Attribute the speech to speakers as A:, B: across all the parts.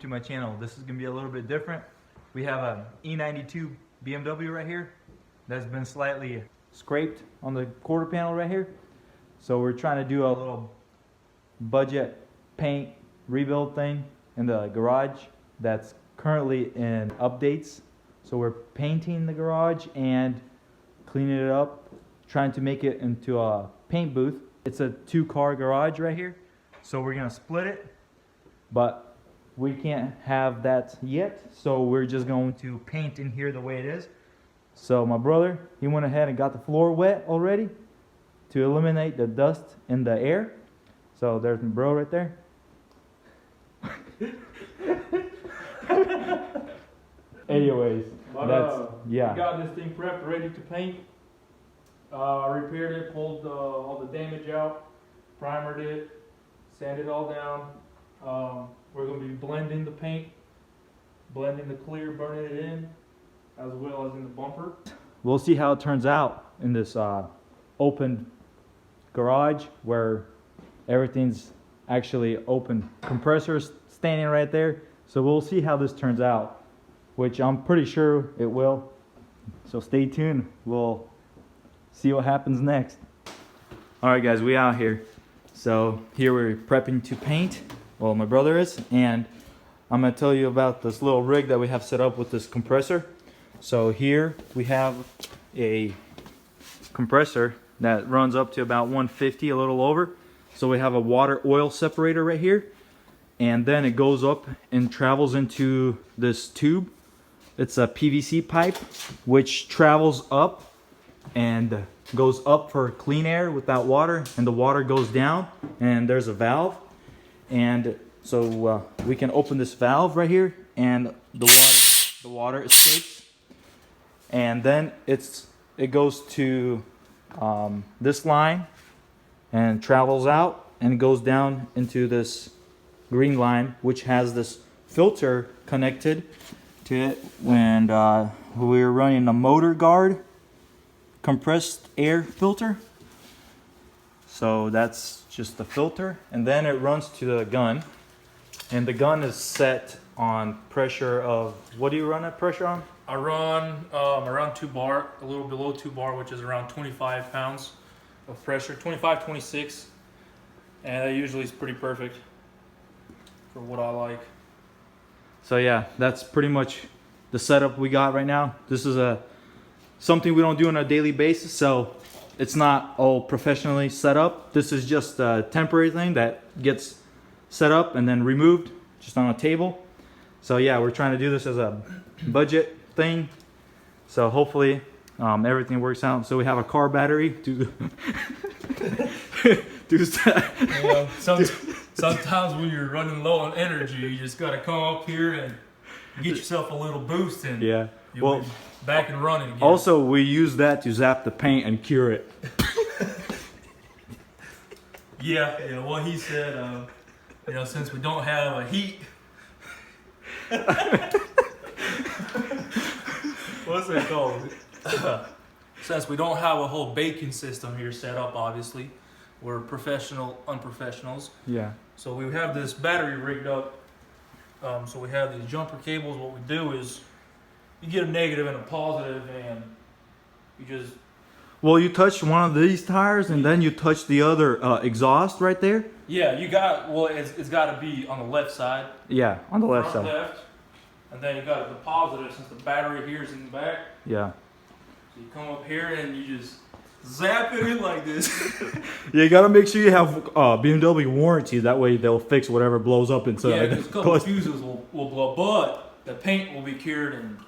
A: to my channel. This is gonna be a little bit different. We have a E92 BMW right here that's been slightly scraped on the quarter panel right here. So we're trying to do a little budget paint rebuild thing in the garage that's currently in updates. So we're painting the garage and cleaning it up, trying to make it into a paint booth. It's a 2-car garage right here. So we're gonna split it, but we can't have that yet. So we're just going to paint in here the way it is. So my brother, he went ahead and got the floor wet already to eliminate the dust in the air. So there's my bro right there. Anyways, yeah.
B: We got this thing prepped, ready to paint. I repaired it, pulled all the damage out, primered it, sanded it all down. We're going to be blending the paint, blending the clear, burning it in, as well as in the bumper.
A: We'll see how it turns out in this open garage where everything's actually open. Compressor's standing right there. So we'll see how this turns out, which I'm pretty sure it will. So stay tuned. We'll see what happens next. All right, guys, we out here. So here we're prepping to paint. Well, my brother is, and I'm gonna tell you about this little rig that we have set up with this compressor. So here we have a compressor that runs up to about 150, a little over. So we have a water oil separator right here, and then it goes up and travels into this tube. It's a PVC pipe which travels up and goes up for clean air without water, and the water goes down, and there's a valve. And so we can open this valve right here, and the water escapes, and then it goes to this line and travels out and goes down into this green line, which has this filter connected to it. And we're running a motor guard compressed air filter. So that's just the filter, and then it runs to the gun, and the gun is set on pressure of, what do you run at pressure on?
B: I run around 2 bar, a little below 2 bar, which is around 25 pounds of pressure, 25, 26, and that usually is pretty perfect for what I like.
A: So yeah, that's pretty much the setup we got right now. This is something we don't do on a daily basis, so it's not all professionally set up. This is just a temporary thing that gets set up and then removed just on a table. So yeah, we're trying to do this as a budget thing. So hopefully everything works out. So we have a car battery to
B: Sometimes when you're running low on energy, you just got to come up here and get yourself a little boost, and
A: yeah,
B: you'll be back and running again.
A: Also, we use that to zap the paint and cure it.
B: Yeah. Well, he said, since we don't have a heat, what's it called? Since we don't have a whole baking system here set up, obviously, we're professional unprofessionals.
A: Yeah.
B: So we have this battery rigged up. So we have these jumper cables. What we do is you get a negative and a positive, and you just...
A: Well, you touch one of these tires, and then you touch the other exhaust right there.
B: Yeah, it's got to be on the left side.
A: Yeah, on the left side.
B: Left, and then you got the positive since the battery here is in the back.
A: Yeah.
B: So you come up here and you just zap it in like this.
A: Yeah, you gotta make sure you have BMW warranty. That way they'll fix whatever blows up inside.
B: Yeah, because a couple of fuses will blow, but the paint will be cured in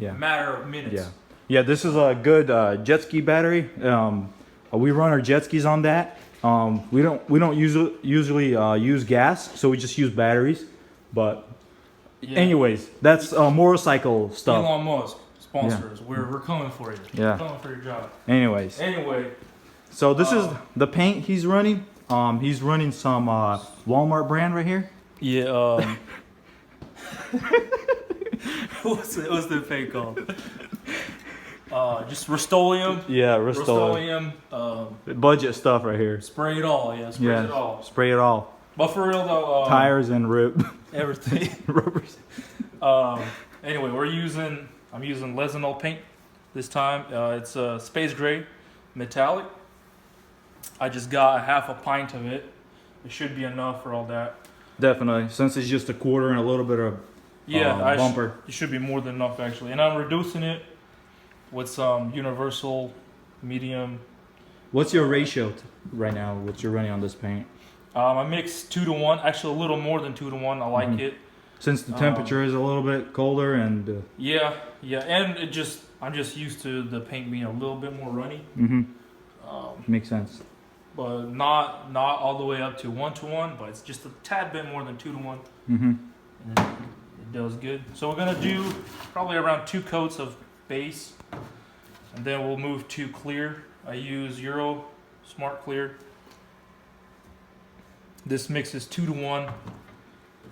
B: a matter of minutes.
A: Yeah. Yeah, this is a good jet ski battery. We run our jet skis on that. We don't usually use gas, so we just use batteries. But anyways, that's motorcycle stuff.
B: Elon Musk sponsors. Yeah. We're coming for you.
A: Yeah.
B: We're coming for your job.
A: Anyway, so this is the paint he's running. He's running some Walmart brand right here.
B: Yeah. What's the paint called? Just Rust-Oleum.
A: Yeah, Rust-Oleum. Budget stuff right here.
B: Spray it all, yeah. Spray it all.
A: Spray it all.
B: But for real though,
A: tires and rib.
B: everything.
A: Rubbers.
B: Anyway, I'm using Lesinol paint this time. It's space gray metallic. I just got half a pint of it. It should be enough for all that.
A: Definitely, since it's just a quarter and a little bit of bumper.
B: It should be more than enough actually. And I'm reducing it with some universal medium.
A: What's your ratio right now? What you're running on this paint?
B: I mix 2 to 1, actually a little more than 2 to 1. I like it.
A: Since the temperature is a little bit colder and
B: yeah, and I'm just used to the paint being a little bit more runny.
A: Makes sense.
B: But not all the way up to 1 to 1, but it's just a tad bit more than 2 to 1.
A: Mm-hmm.
B: And it does good. So we're gonna do probably around 2 coats of base, and then we'll move to clear. I use Euro Smart Clear. This mix is 2 to 1,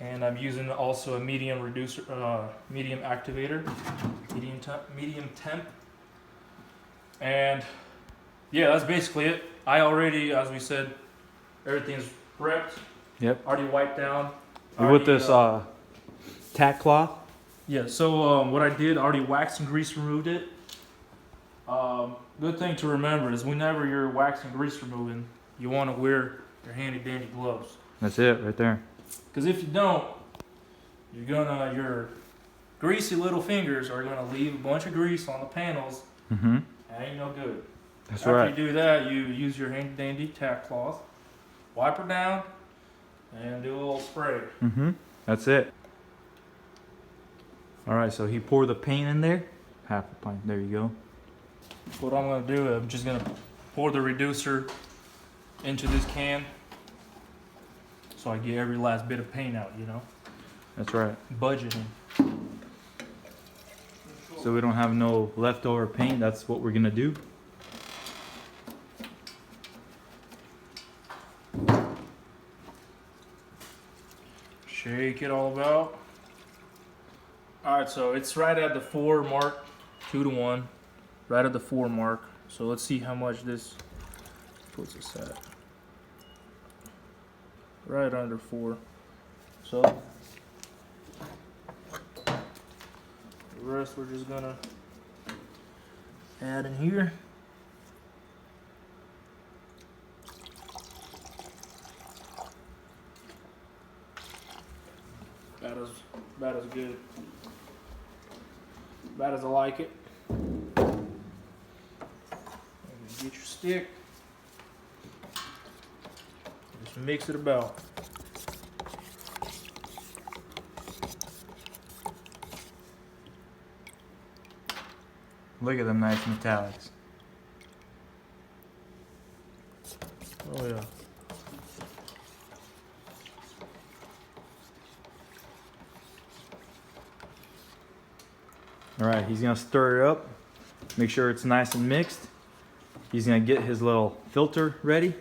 B: and I'm using also a medium reducer, medium activator, medium temp, and yeah, that's basically it. I already, as we said, everything's prepped.
A: Yep.
B: Already wiped down.
A: You're with this tack cloth?
B: Yeah, so what I did, I already waxed and grease removed it. Good thing to remember is whenever you're wax and grease removing, you want to wear your handy dandy gloves.
A: That's it right there.
B: Because if you don't, your greasy little fingers are gonna leave a bunch of grease on the panels.
A: Mm-hmm.
B: That ain't no good.
A: That's right.
B: After you do that, you use your handy dandy tack cloth, wipe her down, and do a little spray.
A: Mm-hmm. That's it. All right, so he poured the paint in there. Half a pint. There you go.
B: What I'm gonna do, I'm just gonna pour the reducer into this can, so I get every last bit of paint out. You know.
A: That's right.
B: Budgeting.
A: So we don't have no leftover paint. That's what we're gonna do.
B: Shake it all about. Alright, so it's right at the 4 mark, 2 to 1. Right at the 4 mark. So let's see how much this puts us at. Right under 4. So the rest we're just gonna add in here. About as good. About as I like it. And get your stick. Just mix it about.
A: Look at them nice metallics.
B: Oh yeah.
A: All right, he's gonna stir it up, make sure it's nice and mixed. He's gonna get his little filter ready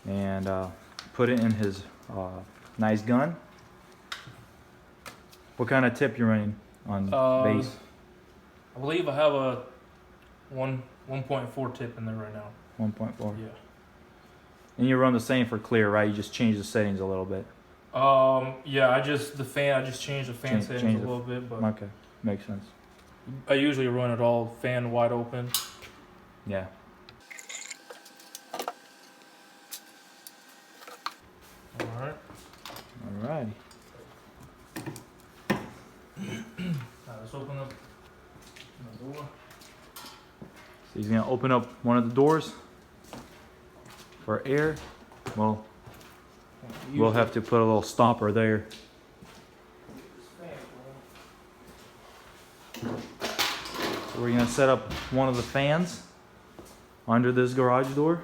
A: and put it in his nice gun. What kind of tip you running on base?
B: I believe I have a 1.4 tip in there right now.
A: 1.4.
B: Yeah.
A: And you run the same for clear, right? You just change the settings a little bit.
B: Yeah, I just changed the fan settings a little bit, but
A: okay, makes sense.
B: I usually run it all fan wide open.
A: Yeah.
B: All right.
A: All right.
B: Now let's open up the door.
A: So he's gonna open up one of the doors for air. Well, we'll have to put a little stopper there. So we're gonna set up one of the fans under this garage door.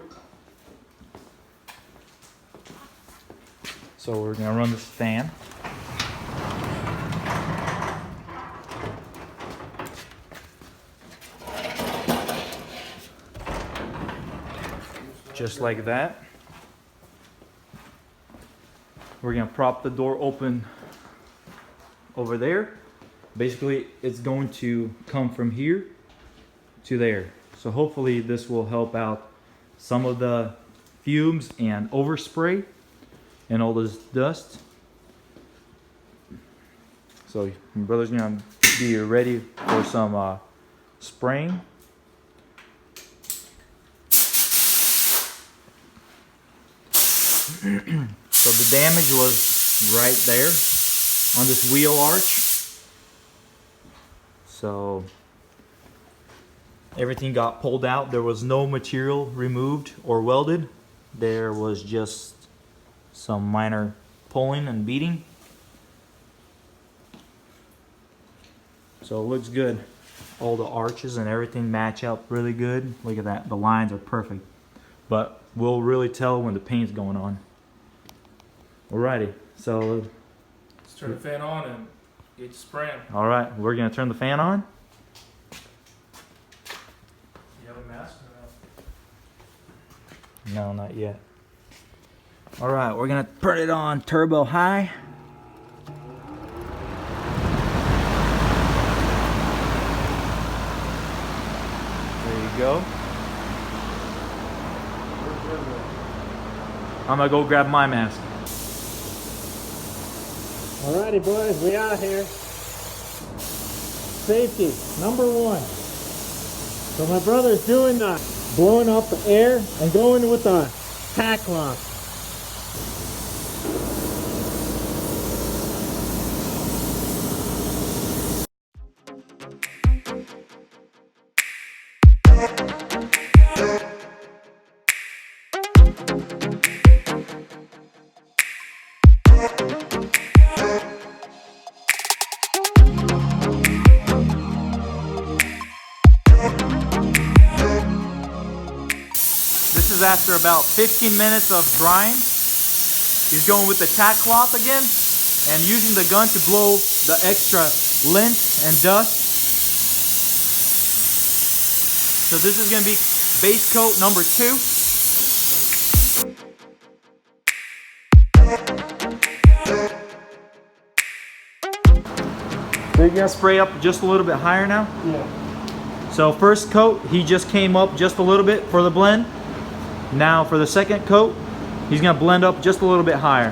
A: So we're gonna run this fan. Just like that. We're gonna prop the door open over there. Basically, it's going to come from here to there. So hopefully this will help out some of the fumes and overspray and all this dust. So my brother's gonna be ready for some spraying. So the damage was right there on this wheel arch. So everything got pulled out. There was no material removed or welded. There was just some minor pulling and beating. So it looks good. All the arches and everything match up really good. Look at that, the lines are perfect. But we'll really tell when the paint's going on. Alrighty, so
B: Let's turn the fan on and get you spraying.
A: all right, we're gonna turn the fan on.
B: You have a mask or
A: No, not yet. All right, we're gonna turn it on turbo high. There you go. I'm gonna go grab my mask.
C: Alrighty, boys, we out here. Safety, number one. So my brother's doing the blowing up the air and going with the tack lock.
A: This is after about 15 minutes of drying. He's going with the tack cloth again and using the gun to blow the extra lint and dust. So this is going to be base coat number 2. So you're going to spray up just a little bit higher now?
C: Yeah.
A: So first coat, he just came up just a little bit for the blend. Now for the second coat, he's gonna blend up just a little bit higher.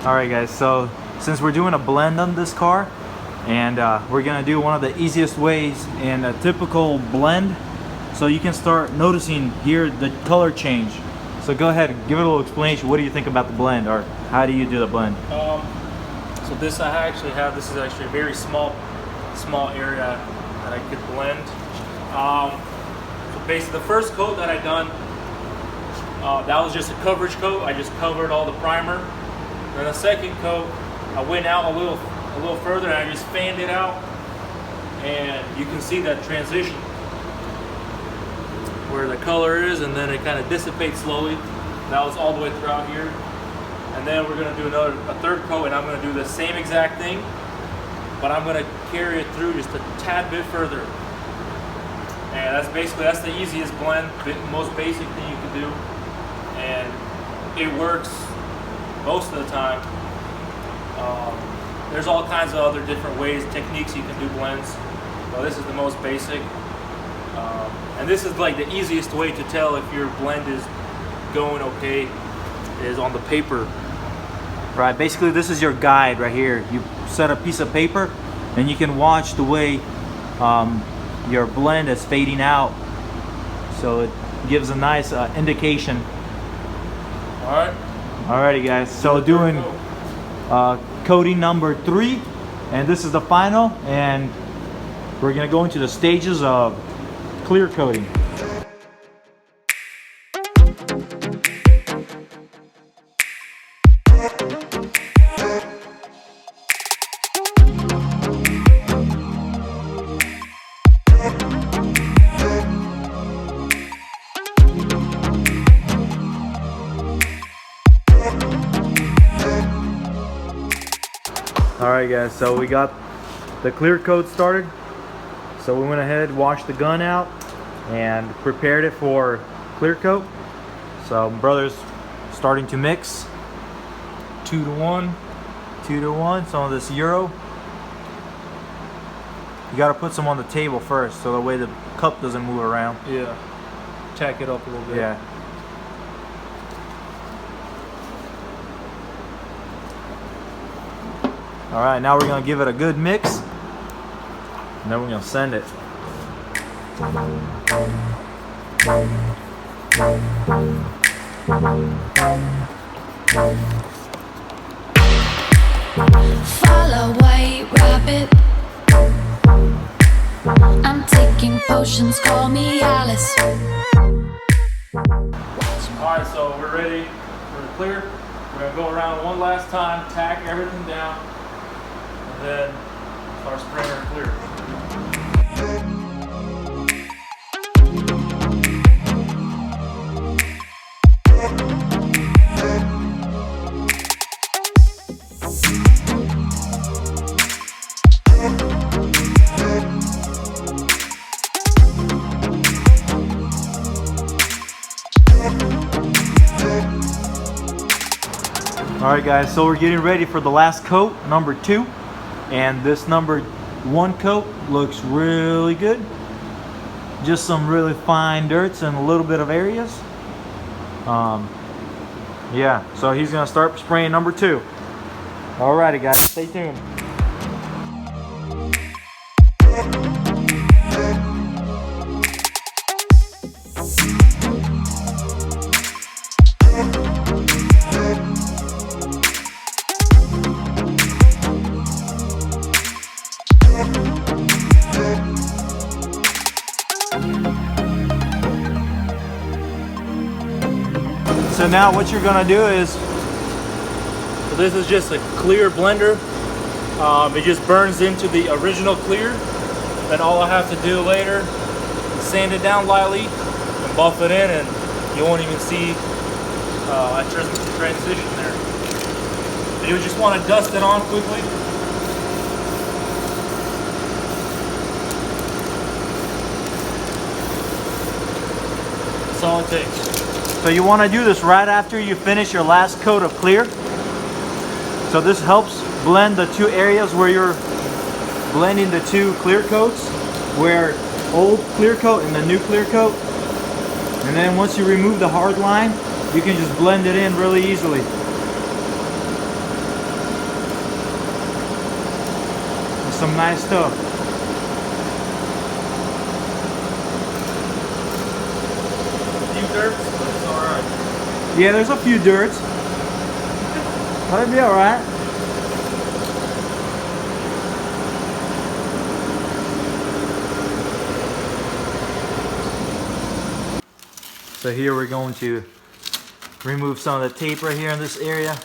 A: All right guys, so since we're doing a blend on this car, and we're gonna do one of the easiest ways in a typical blend, so you can start noticing here the color change. So go ahead, give it a little explanation. What do you think about the blend, or how do you do the blend?
B: So this I actually have. This is actually a very small area that I could blend. So basically, the first coat that I done, that was just a coverage coat. I just covered all the primer. Then the second coat, I went out a little further and I just fanned it out, and you can see that transition where the color is, and then it kind of dissipates slowly. That was all the way throughout here, and then we're going to do a third coat, and I'm going to do the same exact thing, but I'm going to carry it through just a tad bit further. And that's the easiest blend, most basic thing you can do, and it works most of the time. There's all kinds of other different ways, techniques you can do blends. So this is the most basic. And this is like the easiest way to tell if your blend is going okay, is on the paper.
A: Right, basically this is your guide right here. You set a piece of paper and you can watch the way your blend is fading out. So it gives a nice indication.
B: Alright.
A: Alrighty guys, so doing coating number 3, and this is the final, and we're gonna go into the stages of clear coating. Alright guys, so we got the clear coat started. So we went ahead, washed the gun out, and prepared it for clear coat. So brother's starting to mix.
B: 2 to 1.
A: 2 to 1. Some of this Euro. You gotta put some on the table first, so the way the cup doesn't move around.
B: Yeah. Tack it up a little bit.
A: Yeah. All right, now we're gonna give it a good mix, and then we're gonna send it.
D: Follow White Rabbit. I'm taking potions, call me Alice.
B: Alright, so we're ready for the clear. We're going to go around one last time, tack everything down, and then start spraying our clear.
A: All right, guys, so we're getting ready for the last coat, number 2. And this number 1 coat looks really good. Just some really fine dirts and a little bit of areas. Yeah, so he's gonna start spraying number 2. Alrighty, guys, stay tuned. So now what you're gonna do is,
B: So this is just a clear blender. It just burns into the original clear. Then all I have to do later is sand it down lightly and buff it in, and you won't even see a transition there. And you just want to dust it on quickly. That's all it takes.
A: so you wanna do this right after you finish your last coat of clear. So this helps blend the 2 areas where you're blending the 2 clear coats, where old clear coat and the new clear coat. And then once you remove the hard line, you can just blend it in really easily. It's some nice stuff.
B: Few dirts, but it's all right.
A: Yeah, there's a few dirts, but it'll be all right. So here we're going to remove some of the tape right here in this area,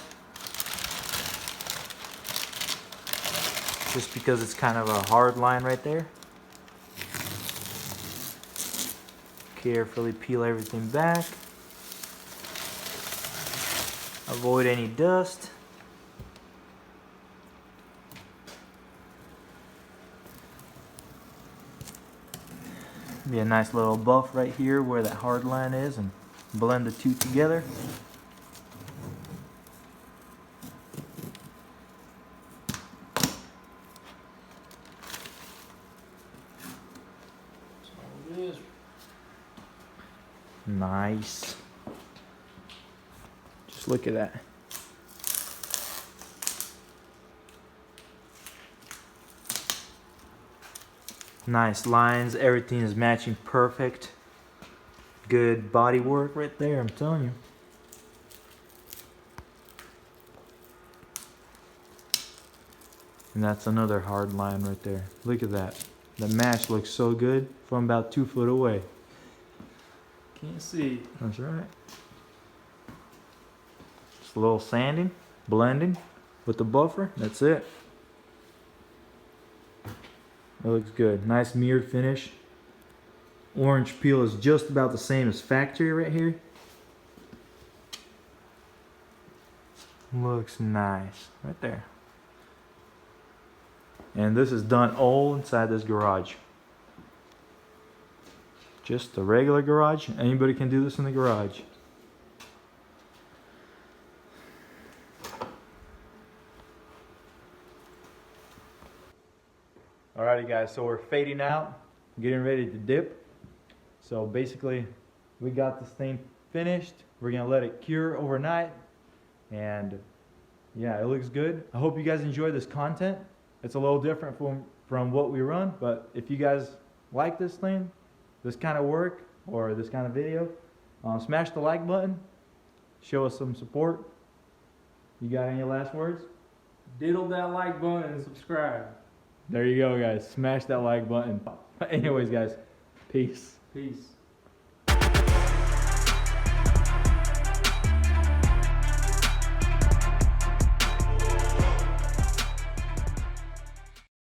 A: just because it's kind of a hard line right there. Carefully peel everything back. Avoid any dust. Be a nice little buff right here where that hard line is, and blend the 2 together.
B: That's all it is.
A: Nice. Just look at that. Nice lines, everything is matching perfect. Good body work right there, I'm telling you. And that's another hard line right there. Look at that. The match looks so good from about 2 foot away.
B: Can't see.
A: That's right. Just a little sanding, blending with the buffer. That's it. It looks good. Nice mirrored finish. Orange peel is just about the same as factory right here. Looks nice right there. And this is done all inside this garage. Just a regular garage. Anybody can do this in the garage. guys, so we're fading out, getting ready to dip. So basically, we got this thing finished. We're gonna let it cure overnight, and yeah, it looks good. I hope you guys enjoy this content. It's a little different from what we run, but if you guys like this thing, this kind of work, or this kind of video, smash the like button, show us some support. You got any last words?
B: Diddle that like button and subscribe.
A: There you go, guys. Smash that like button. Anyways, guys, peace.
B: Peace.